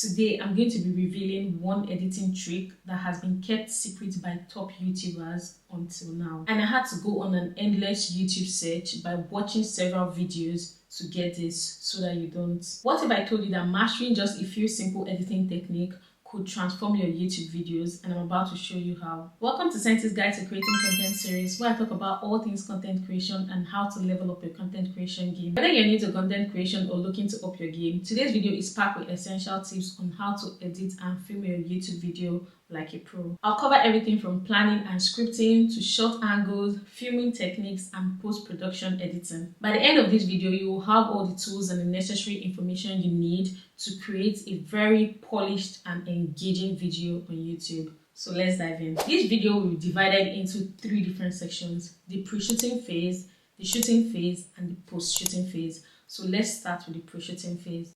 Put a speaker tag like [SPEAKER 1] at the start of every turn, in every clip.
[SPEAKER 1] Today, I'm going to be revealing one editing trick that has been kept secret by top YouTubers until now. And I had to go on an endless YouTube search by watching several videos to get this so that you don't. What if I told you that mastering just a few simple editing techniques could transform your YouTube videos, and I'm about to show you how. Welcome to Scenti's Guide to Creating Content series, where I talk about all things content creation and how to level up your content creation game. Whether you're new to content creation or looking to up your game, today's video is packed with essential tips on how to edit and film your YouTube video like a pro. I'll cover everything from planning and scripting to short angles, filming techniques, and post-production editing. By the end of this video, you will have all the tools and the necessary information you need to create a very polished and engaging video on YouTube. So let's dive in. This video will be divided into 3 different sections: the pre-shooting phase, the shooting phase, and the post-shooting phase. So let's start with the pre-shooting phase.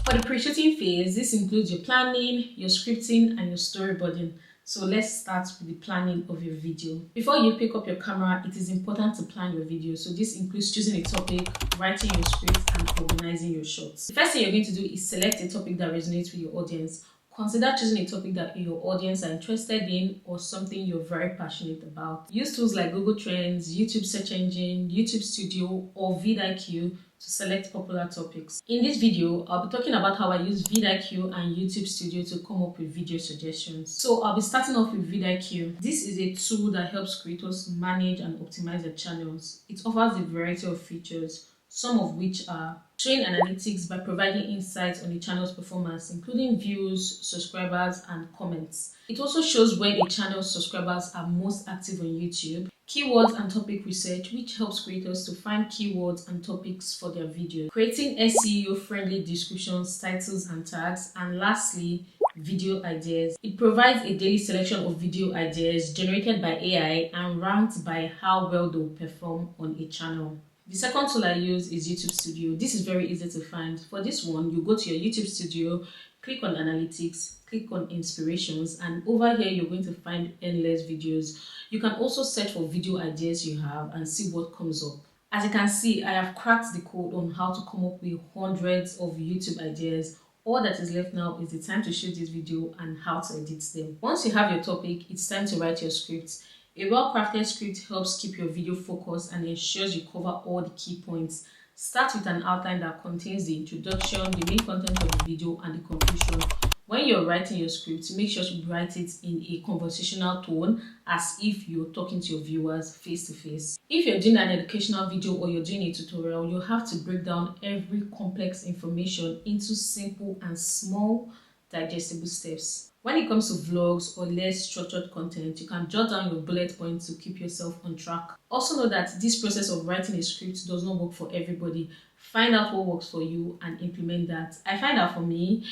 [SPEAKER 1] For the pre-shooting phase, this includes your planning, your scripting, and your storyboarding. So let's start with the planning of your video. Before you pick up your camera, it is important to plan your video. So this includes choosing a topic, writing your script, and organizing your shots. The first thing you're going to do is select a topic that resonates with your audience. Consider choosing a topic that your audience are interested in or something you're very passionate about. Use tools like Google Trends, YouTube search engine, YouTube Studio, or vidIQ to select popular topics. In this video, I'll be talking about how I use vidIQ and YouTube Studio to come up with video suggestions. So I'll be starting off with vidIQ. This is a tool that helps creators manage and optimize their channels. It offers a variety of features, some of which are train analytics by providing insights on the channel's performance, including views, subscribers, and comments. It also shows when a channel's subscribers are most active on YouTube. Keywords and topic research, which helps creators to find keywords and topics for their videos. Creating SEO-friendly descriptions, titles, and tags. And lastly, video ideas. It provides a daily selection of video ideas generated by AI and ranked by how well they'll perform on a channel. The second tool I use is YouTube Studio. This is very easy to find. For this one, you go to your YouTube Studio, click on Analytics, click on Inspirations, and over here you're going to find endless videos. You can also search for video ideas you have and see what comes up. As you can see, I have cracked the code on how to come up with hundreds of YouTube ideas. All that is left now is the time to shoot this video and how to edit them. Once you have your topic, it's time to write your script. A well-crafted script helps keep your video focused and ensures you cover all the key points. Start with an outline that contains the introduction, the main content of the video, and the conclusion. When you're writing your script, make sure to write it in a conversational tone, as if you're talking to your viewers face to face. If you're doing an educational video or you're doing a tutorial, you have to break down every complex information into simple and small digestible steps. When it comes to vlogs or less structured content, you can jot down your bullet points to keep yourself on track. Also know that this process of writing a script does not work for everybody. Find out what works for you and implement that. I find that for me,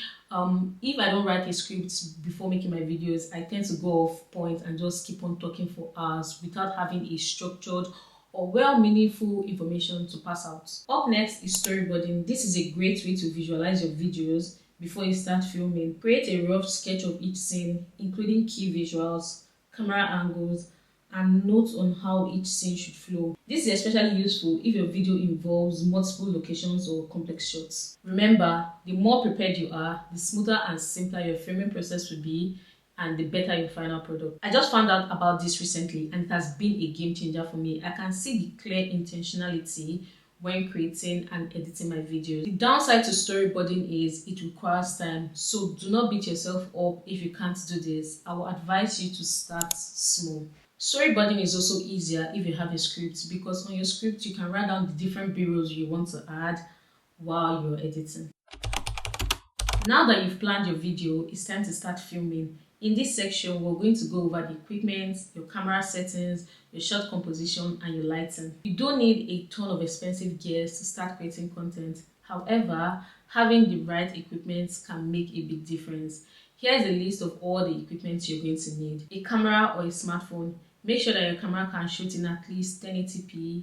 [SPEAKER 1] if I don't write a script before making my videos, I tend to go off point and just keep on talking for hours without having a structured or meaningful information to pass out. Up next is storyboarding. This is a great way to visualize your videos before you start filming. Create a rough sketch of each scene, including key visuals, camera angles, and notes on how each scene should flow. This is especially useful if your video involves multiple locations or complex shots. Remember, the more prepared you are, the smoother and simpler your filming process will be, and the better your final product. I just found out about this recently and it has been a game changer for me. I can see the clear intentionality when creating and editing my videos. The downside to storyboarding is it requires time, so do not beat yourself up if you can't do this. I will advise you to start small. Storyboarding is also easier if you have a script, because on your script you can write down the different B-rolls you want to add while you're editing. Now that you've planned your video, it's time to start filming. In this section, we're going to go over the equipment, your camera settings, your shot composition, and your lighting. You don't need a ton of expensive gears to start creating content. However, having the right equipment can make a big difference. Here's a list of all the equipment you're going to need. A camera or a smartphone. Make sure that your camera can shoot in at least 1080p,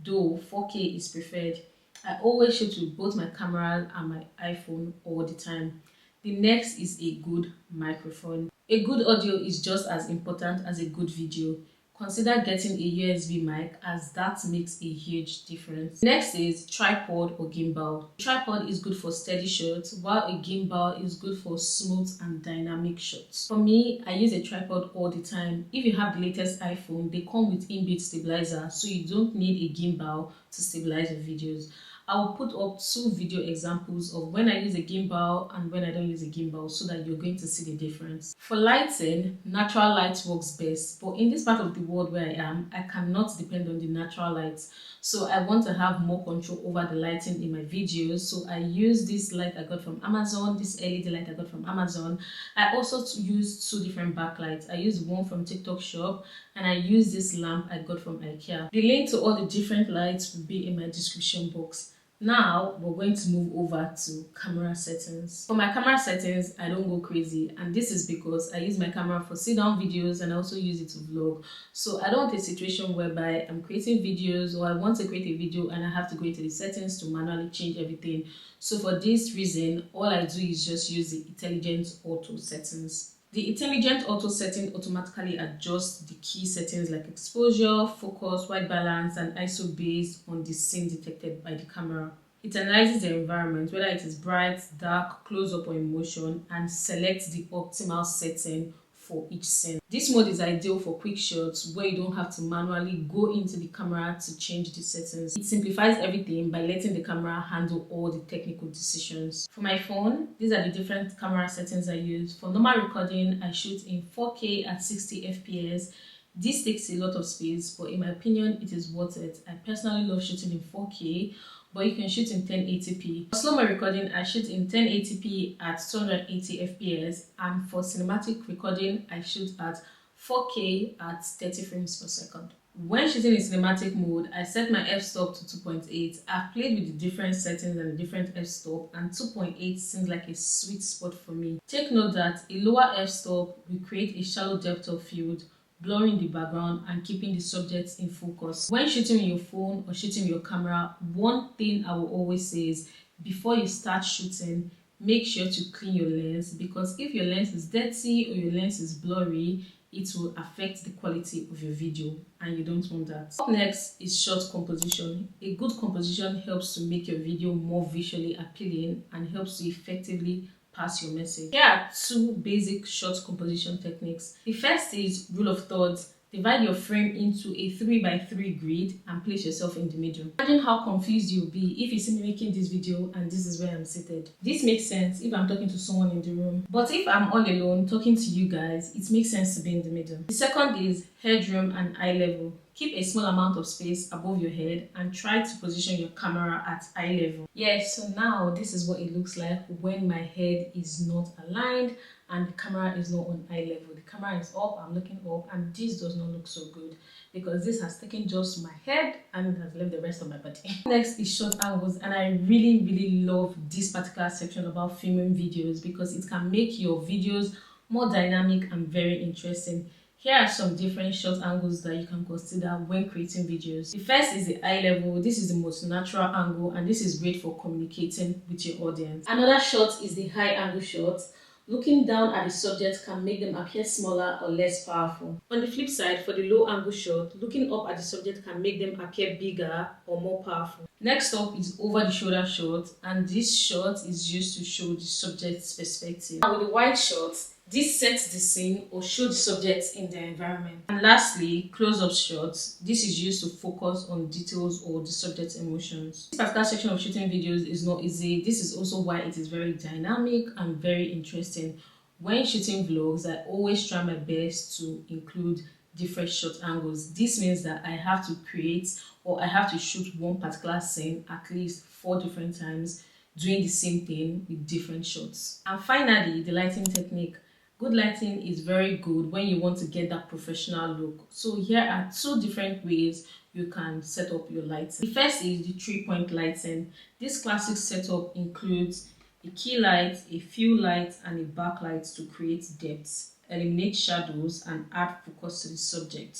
[SPEAKER 1] though 4K is preferred. I always shoot with both my camera and my iPhone all the time. The next is a good microphone. A good audio is just as important as a good video. consider getting a USB mic, as that makes a huge difference. Next is tripod or gimbal. Tripod is good for steady shots, while a gimbal is good for smooth and dynamic shots. For me, I use a tripod all the time. If you have the latest iPhone, they come with inbuilt stabilizer, so you don't need a gimbal to stabilize your videos. I will put up 2 video examples of when I use a gimbal and when I don't use a gimbal, so that you're going to see the difference. For lighting, natural light works best, but in this part of the world where I am, I cannot depend on the natural lights. So I want to have more control over the lighting in my videos. So I use this light I got from Amazon, this LED light I got from Amazon. I also use 2 different backlights. I use one from TikTok shop, and I use this lamp I got from IKEA. The link to all the different lights will be in my description box. Now we're going to move over to camera settings. For my camera settings, I don't go crazy, and this is because I use my camera for sit down videos and I also use it to vlog. So I don't want a situation whereby I'm creating videos, or I want to create a video and I have to go into the settings to manually change everything. So for this reason, all I do is just use the intelligent auto settings. The intelligent auto setting automatically adjusts the key settings like exposure, focus, white balance, and ISO based on the scene detected by the camera. It analyzes the environment, whether it is bright, dark, close-up, or in motion, and selects the optimal setting for each scene. This mode is ideal for quick shots where you don't have to manually go into the camera to change the settings. It simplifies everything by letting the camera handle all the technical decisions. For my phone, these are the different camera settings I use. For normal recording, I shoot in 4K at 60 FPS. This takes a lot of space, but in my opinion, it is worth it. I personally love shooting in 4K, but you can shoot in 1080p. For slow-mo recording, I shoot in 1080p at 280 FPS, and for cinematic recording, I shoot at 4K at 30 frames per second. When shooting in cinematic mode, I set my f-stop to 2.8. I've played with the different settings and the different f-stop, and 2.8 seems like a sweet spot for me. Take note that a lower f-stop will create a shallow depth of field, blurring the background and keeping the subject in focus. When shooting with your phone or shooting with your camera, one thing I will always say is, before you start shooting, make sure to clean your lens, because if your lens is dirty or your lens is blurry, it will affect the quality of your video, and you don't want that. Up next is shot composition. A good composition helps to make your video more visually appealing and helps to effectively pass your message. Here are 2 basic shot composition techniques. The first is rule of thirds. Divide your frame into a 3x3 grid and place yourself in the middle. Imagine how confused you'll be if you see me making this video and this is where I'm seated. This makes sense if I'm talking to someone in the room, but if I'm all alone talking to you guys, it makes sense to be in the middle. The second is headroom and eye level. Keep a small amount of space above your head and try to position your camera at eye level. Yes, so now this is what it looks like when my head is not aligned and the camera is not on eye level. The camera is up, I'm looking up, and this does not look so good because this has taken just my head and has left the rest of my body. Next is short angles, and I really love this particular section about filming videos because it can make your videos more dynamic and very interesting. Here are some different shot angles that you can consider when creating videos. The first is the eye level. This is the most natural angle, and this is great for communicating with your audience. Another shot is the high angle shot. Looking down at the subject can make them appear smaller or less powerful. On the flip side, for the low angle shot, looking up at the subject can make them appear bigger or more powerful. Next up is over the shoulder shot, and this shot is used to show the subject's perspective. Now with the wide shot, this sets the scene or shows the subjects in their environment. And lastly, close-up shots. This is used to focus on details or the subject's emotions. This particular section of shooting videos is not easy. This is also why it is very dynamic and very interesting. When shooting vlogs, I always try my best to include different shot angles. This means that I have to create or I have to shoot one particular scene at least 4 different times, doing the same thing with different shots. And finally, the lighting technique. Good lighting is very good when you want to get that professional look. So here are 2 different ways you can set up your lighting. The first is the 3-point lighting. This classic setup includes a key light, a fill light, and a backlight to create depth, eliminate shadows, and add focus to the subject.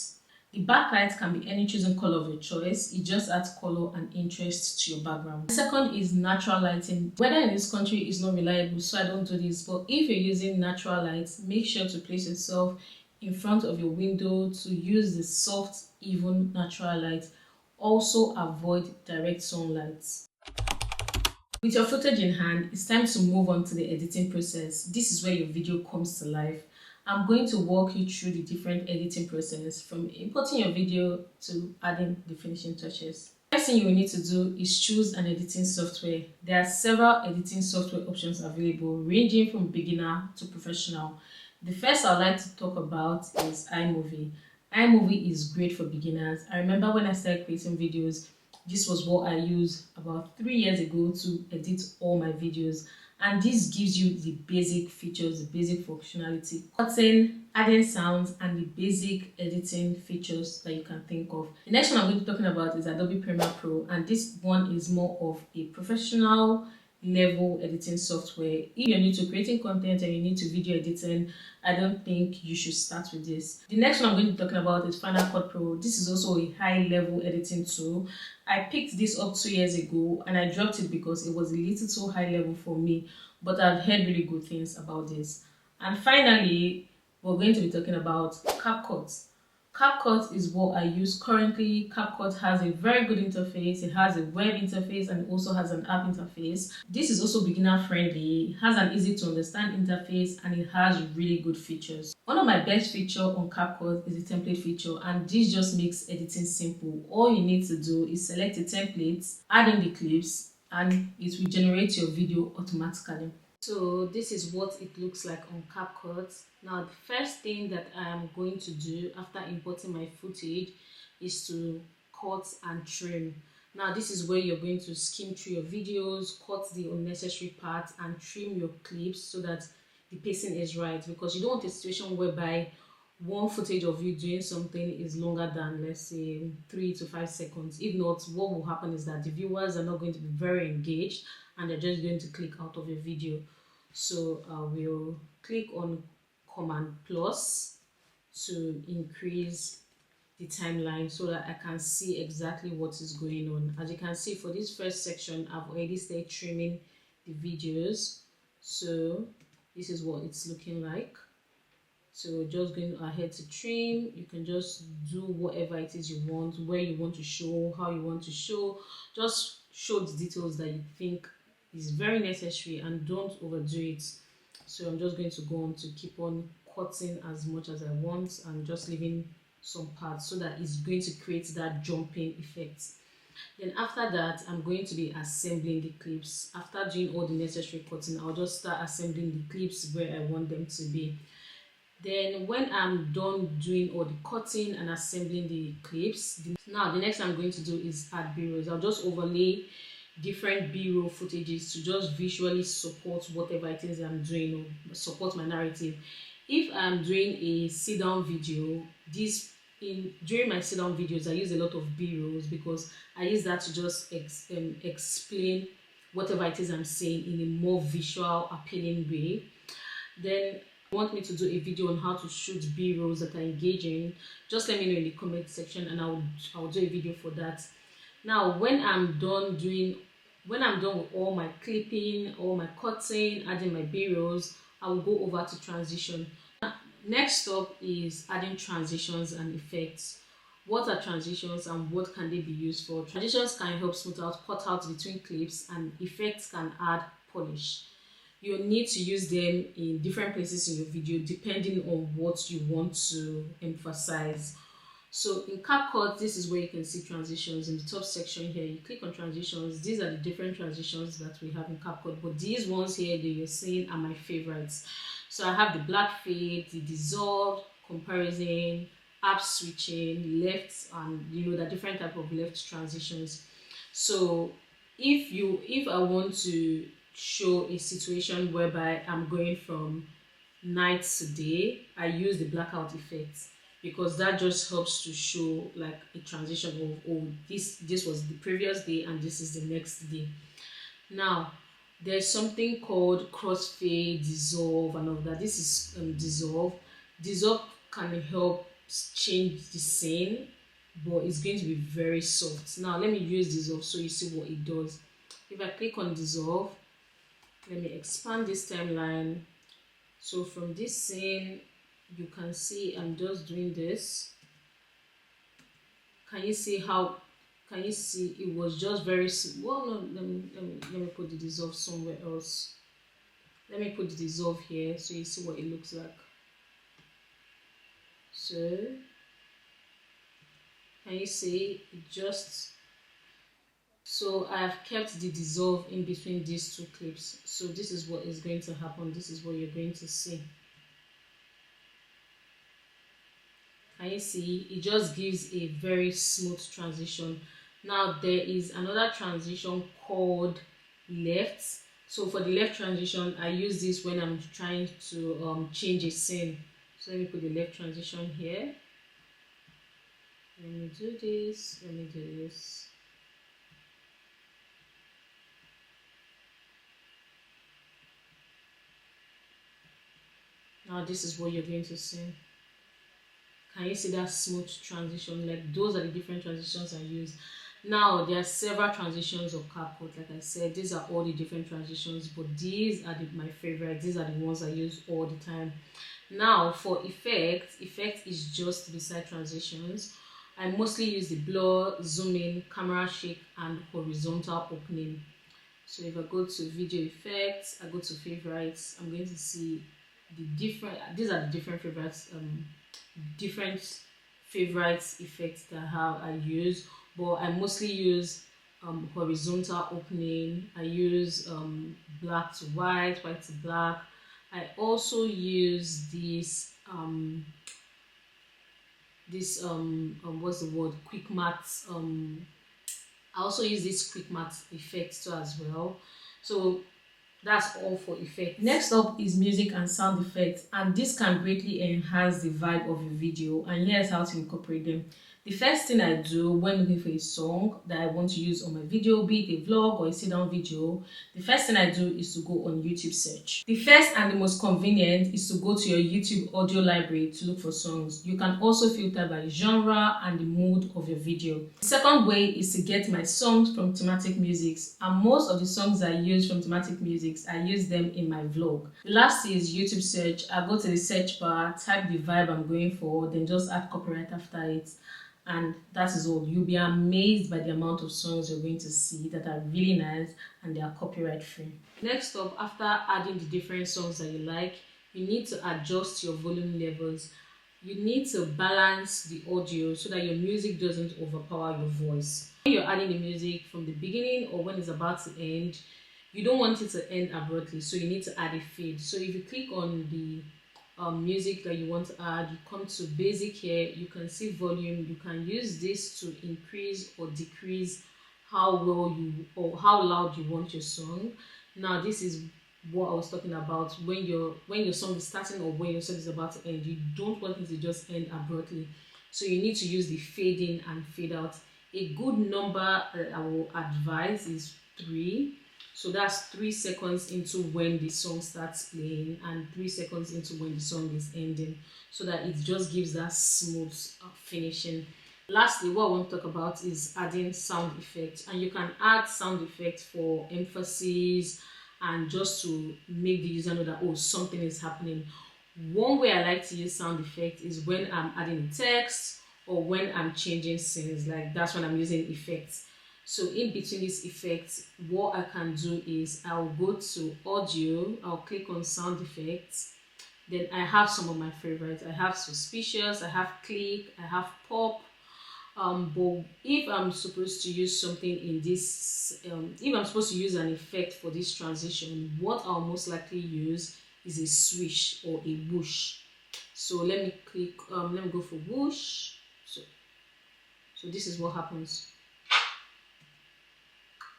[SPEAKER 1] The backlight can be any chosen color of your choice. It just adds color and interest to your background. The second is natural lighting. Weather in this country is not reliable, so I don't do this. But if you're using natural lights, make sure to place yourself in front of your window to use the soft, even natural light. Also avoid direct sunlight. With your footage in hand, it's time to move on to the editing process. This is where your video comes to life. I'm going to walk you through the different editing process from importing your video to adding the finishing touches. First thing you will need to do is choose an editing software. There are several editing software options available, ranging from beginner to professional. The first I'd like to talk about is iMovie. iMovie is great for beginners. I remember when I started creating videos, this was what I used about 3 years ago to edit all my videos. And this gives you the basic features, the basic functionality, cutting, adding sounds, and the basic editing features that you can think of. The next one I'm going to be talking about is Adobe Premiere Pro, and this one is more of a professional level editing software. If you're new to creating content and you're new to video editing, I don't think you should start with this. The next one I'm going to be talking about is Final Cut Pro. This is also a high level editing tool. I picked this up 2 years ago and I dropped it because it was a little too high level for me, but I've heard really good things about this. And finally, we're going to be talking about CapCut. CapCut is what I use currently. CapCut has a very good interface. It has a web interface and it also has an app interface. This is also beginner friendly. It has an easy to understand interface and it has really good features. One of my best features on CapCut is the template feature, and this just makes editing simple. All you need to do is select a template, add in the clips, and it will generate your video automatically. So this is what it looks like on CapCut. Now the first thing that I am going to do after importing my footage is to cut and trim. Now this is where you're going to skim through your videos, cut the unnecessary parts and trim your clips so that the pacing is right, because you don't want a situation whereby one footage of you doing something is longer than, let's say, 3 to 5 seconds. If not, what will happen is that the viewers are not going to be very engaged and they're just going to click out of your video. So we'll click on Command Plus to increase the timeline so that I can see exactly what is going on. As you can see, for this first section, I've already started trimming the videos. So this is what it's looking like. So just going ahead to trim. You can just do whatever it is you want, where you want to show, how you want to show. Just show the details that you think is very necessary and don't overdo it. So I'm just going to go on to keep on cutting as much as I want and just leaving some parts so that it's going to create that jumping effect. Then after that, I'm going to be assembling the clips. After doing all the necessary cutting, I'll just start assembling the clips where I want them to be. Then when I'm done doing all the cutting and assembling the clips, now the next I'm going to do is add b-rolls. I'll just overlay different b-roll footages to just visually support whatever it is I'm doing, or support my narrative. If I'm doing a sit-down video, during my sit-down videos I use a lot of b-rolls because I use that to just explain whatever it is I'm saying in a more visual, appealing way. Then want me to do a video on how to shoot b-rolls that are engaging, just let me know in the comment section and I'll do a video for that. Now when I'm done with all my clipping, all my cutting, adding my b-rolls, I will go over to transition. Next up is adding transitions and effects. What are transitions and what can they be used for? Transitions can help smooth out, cut out between clips, and effects can add polish. You'll need to use them in different places in your video depending on what you want to emphasize. So in CapCut, this is where you can see transitions. In the top section here, you click on transitions. These are the different transitions that we have in CapCut, but these ones here that you're seeing are my favorites. So I have the black fade, the dissolve, comparison, app switching, left, and the different type of left transitions. So if I want to show a situation whereby I'm going from night to day, I use the blackout effect because that just helps to show like a transition of, oh, this was the previous day and this is the next day. Now there's something called crossfade, dissolve, and all that. This is dissolve can help change the scene, but it's going to be very soft. Now let me use dissolve so you see what it does. If I click on dissolve, let me expand this timeline. So from this scene, you can see I'm just doing this. Can you see how, can you see it was just very well? No, let me put the dissolve somewhere else. Let me put the dissolve here so you see what it looks like. So can you see it just, so I have kept the dissolve in between these two clips. So this is what is going to happen. This is what you're going to see. Can you see it just gives a very smooth transition. Now there is another transition called left. So for the left transition, I use this when I'm trying to change a scene. So let me put the left transition here. Let me do this. Let me do this. Now this is what you're going to see. Can you see that smooth transition? Like those are the different transitions I use. Now there are several transitions of CapCut. Like I said, these are all the different transitions, but these are my favorite. These are the ones I use all the time. Now for effect is just beside transitions. I mostly use the blur, zoom in, camera shake, and horizontal opening. So if I go to video effects, I go to favorites, I'm going to see the different, these are the different favorites, different favorites effects that I use, but I mostly use horizontal opening. I use black to white, white to black. I also use this what's the word, quick matte. I also use this quick matte effect too as well. So that's all for effects. Next up is music and sound effects, and this can greatly enhance the vibe of a video, and here's how to incorporate them. The first thing I do when looking for a song that I want to use on my video, be it a vlog or a sit-down video, the first thing I do is to go on YouTube search. The first and the most convenient is to go to your YouTube audio library to look for songs. You can also filter by genre and the mood of your video. The second way is to get my songs from thematic musics, and most of the songs I use from thematic musics, I use them in my vlog. The last is YouTube search. I go to the search bar, type the vibe I'm going for, then just add copyright after it. And that is all. You'll be amazed by the amount of songs you're going to see that are really nice and they are copyright free. Next up, after adding the different songs that you like, you need to adjust your volume levels. You need to balance the audio so that your music doesn't overpower your voice. When you're adding the music from the beginning or when it's about to end, you don't want it to end abruptly, so you need to add a fade. So if you click on the music that you want to add, you come to basic here, you can see volume. You can use this to increase or decrease how well you or how loud you want your song. Now this is what I was talking about. When your song is starting or when your song is about to end, you don't want it to just end abruptly, so you need to use the fade in and fade out. A good number I will advise is 3. So that's 3 seconds into when the song starts playing and 3 seconds into when the song is ending, so that it just gives that smooth finishing. Lastly, what I want to talk about is adding sound effects, and you can add sound effects for emphasis and just to make the user know that, oh, something is happening. One way I like to use sound effects is when I'm adding text or when I'm changing scenes. Like that's when I'm using effects. So in between these effects, what I can do is I'll go to audio, I'll click on sound effects. Then I have some of my favorites. I have suspicious, I have click, I have pop. But if I'm supposed to use something in this, if I'm supposed to use an effect for this transition, what I'll most likely use is a swish or a whoosh. So let me click, let me go for whoosh. So this is what happens.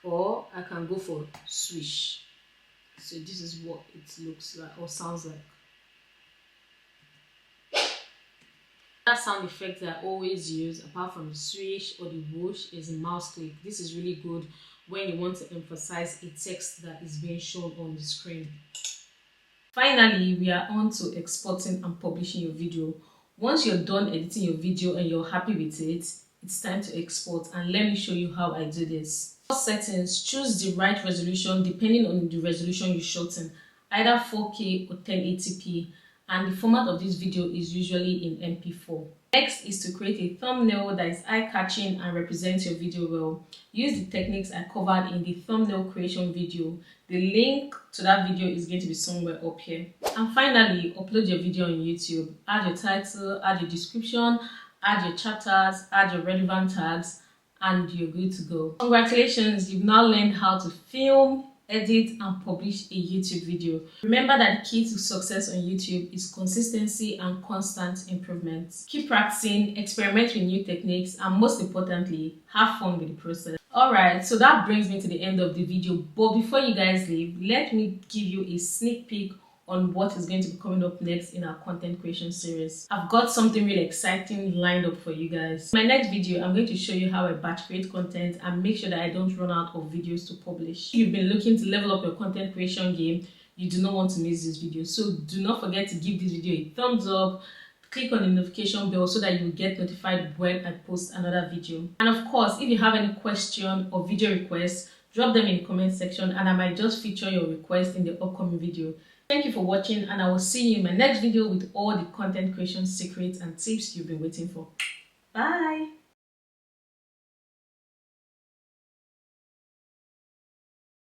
[SPEAKER 1] Or I can go for swish. So this is what it looks like or sounds like. That sound effect that I always use, apart from the swish or the whoosh, is mouse click. This is really good when you want to emphasize a text that is being shown on the screen. Finally, we are on to exporting and publishing your video. Once you're done editing your video and you're happy with it, it's time to export, and let me show you how I do this. Settings, choose the right resolution depending on the resolution you're shooting, either 4K or 1080p. and the format of this video is usually in MP4. Next is to create a thumbnail that is eye-catching and represents your video well. Use the techniques I covered in the thumbnail creation video. The link to that video is going to be somewhere up here. And finally, upload your video on YouTube. Add your title, add your description, add your chapters, add your relevant tags, and you're good to go. Congratulations, you've now learned how to film, edit, and publish a YouTube video. Remember that the key to success on YouTube is consistency and constant improvement. Keep practicing, experiment with new techniques, and most importantly, have fun with the process. Alright, so that brings me to the end of the video, but before you guys leave, let me give you a sneak peek on what is going to be coming up next in our content creation series. I've got something really exciting lined up for you guys. In my next video, I'm going to show you how I batch create content and make sure that I don't run out of videos to publish. If you've been looking to level up your content creation game, you do not want to miss this video. So do not forget to give this video a thumbs up, click on the notification bell so that you will get notified when I post another video. And of course, if you have any question or video requests, drop them in the comment section and I might just feature your request in the upcoming video. Thank you for watching, and I will see you in my next video with all the content creation secrets and tips you've been waiting for. Bye!